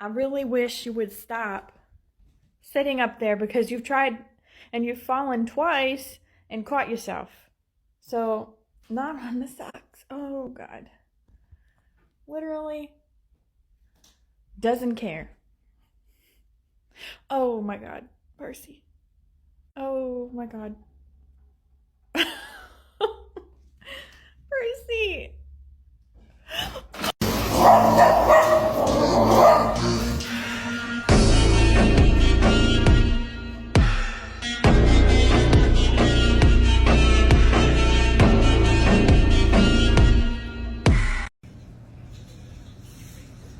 I really wish you would stop sitting up there because you've tried and you've fallen twice and caught yourself. So, not on the socks. Oh, God. Literally doesn't care. Oh, my God. Percy. Oh, my God. Percy.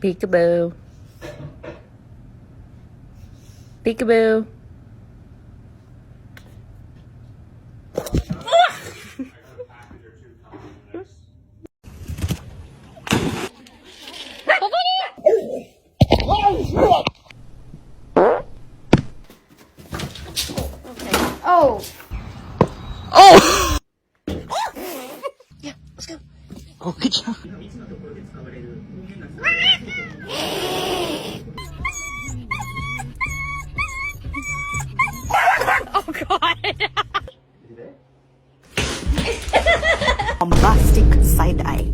Peekaboo. Peekaboo. Oh! Oh! Yeah, let's go. Oh, good job. Oh God! Bombastic side eye.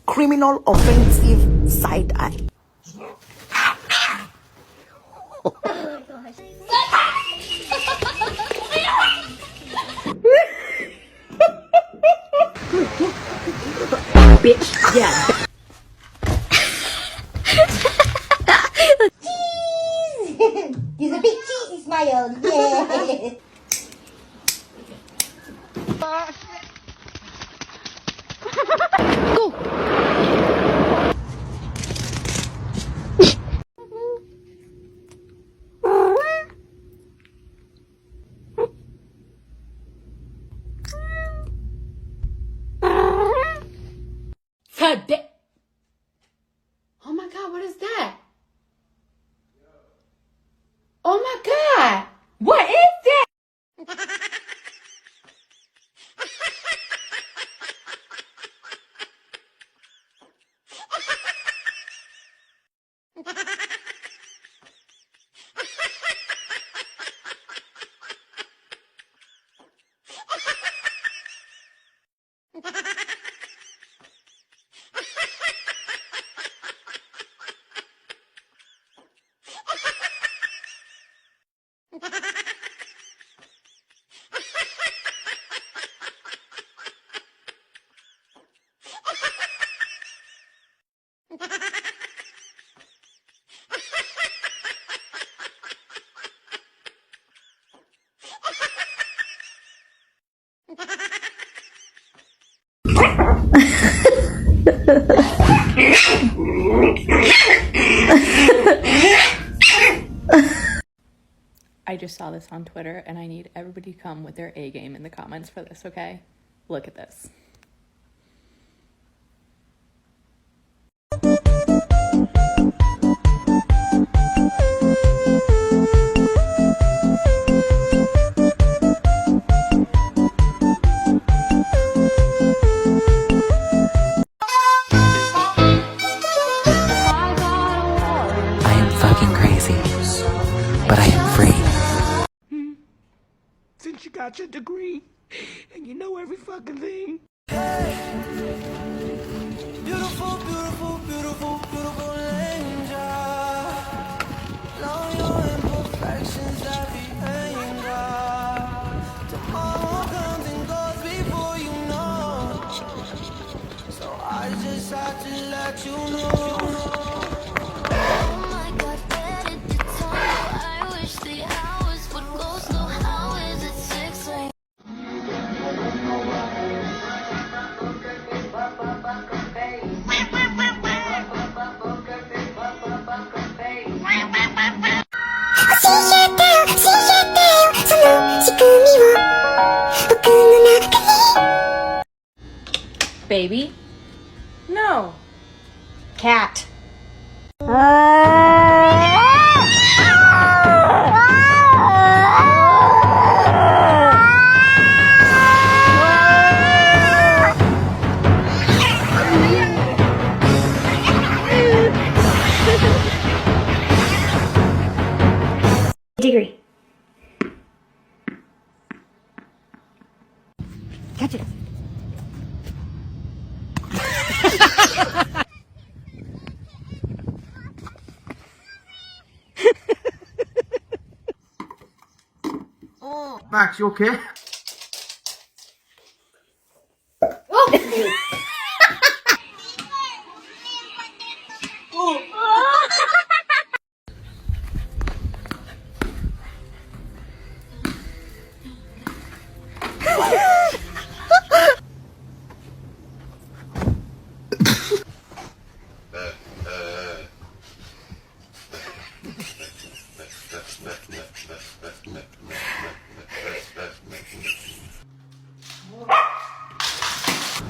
Criminal offensive side eye. Bitch, yeah. He's a big cheesy smile. Yeah. Oh my God, what is that? Oh my God! What is that? I just saw this on Twitter and I need everybody to come with their A game in the comments for this, okay? Look at this. I am fucking crazy, but I am free. Since you got your degree and you know every fucking thing. Beautiful, beautiful, beautiful, beautiful angel. Know your imperfections, every anger. Tomorrow comes and goes before you know. So I just had to let you know. Oh my God, where did the time go? I wish the hours would go slow. How is it 6 a.m.? Baby? No. Cat. Catch it. Max, you okay?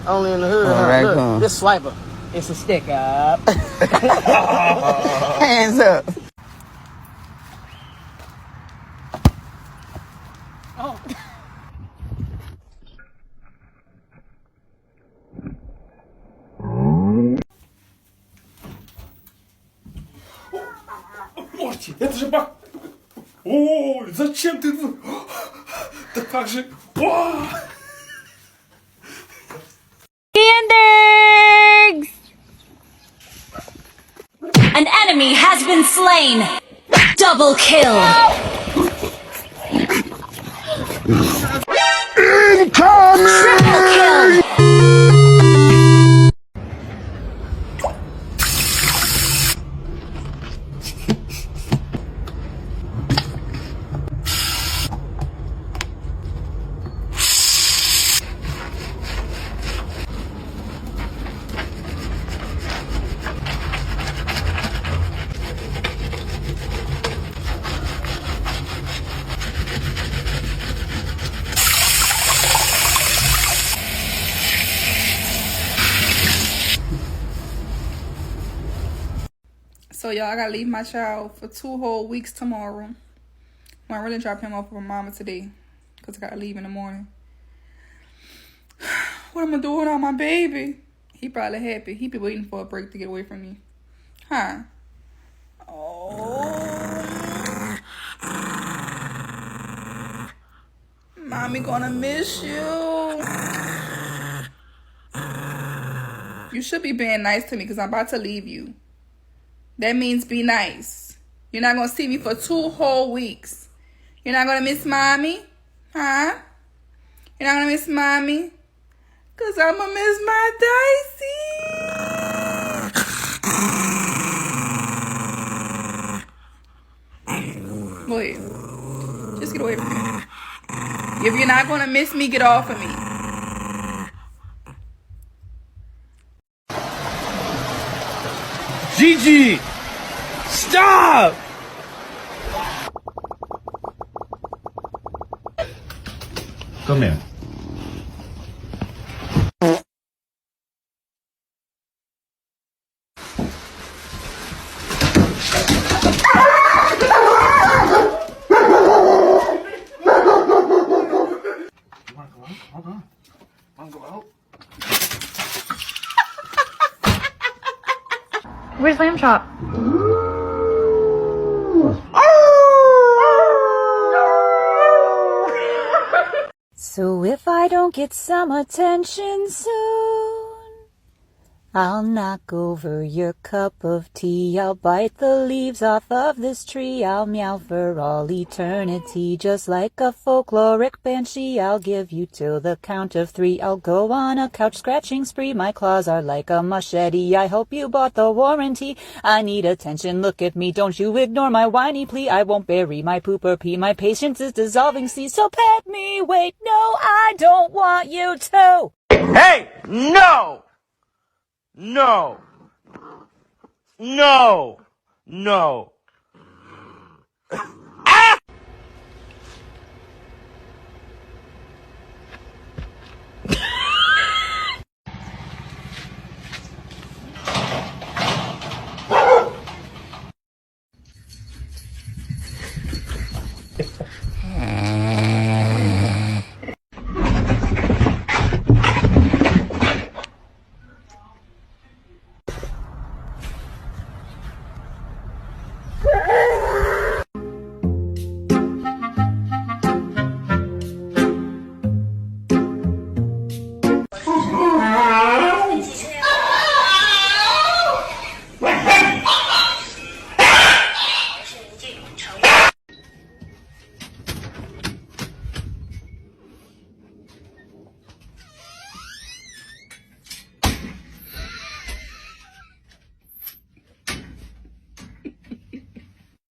Only in the hood. Huh? Look, this swiper. It's a stick up. Hands up. Oh. Морти, это же бак... О, зачем ты... Да как же... An enemy has been slain. Double kill. Triple kill. So y'all, I gotta leave my child for 2 whole weeks tomorrow. Well, I really drop him off with mama today because I gotta leave in the morning. What am I doing without my baby? He probably happy. He be waiting for a break to get away from me. Huh? Oh. Mommy gonna miss you. You should be being nice to me because I'm about to leave you. That means be nice. You're not going to see me for 2 whole weeks. You're not going to miss mommy? Huh? You're not going to miss mommy? Because I'm going to miss my Dicey. Go ahead. Just get away from me. If you're not going to miss me, get off of me. Gigi! Stop! Come here. Where's Lamb Chop? So if I don't get some attention soon, I'll knock over your cup of tea. I'll bite the leaves off of this tree. I'll meow for all eternity. Just like a folkloric banshee, I'll give you till the count of 3. I'll go on a couch scratching spree. My claws are like a machete. I hope you bought the warranty. I need attention, look at me. Don't you ignore my whiny plea. I won't bury my poop or pee. My patience is dissolving sea. So pet me, wait, no, I don't want you to. Hey! No! No! No! No!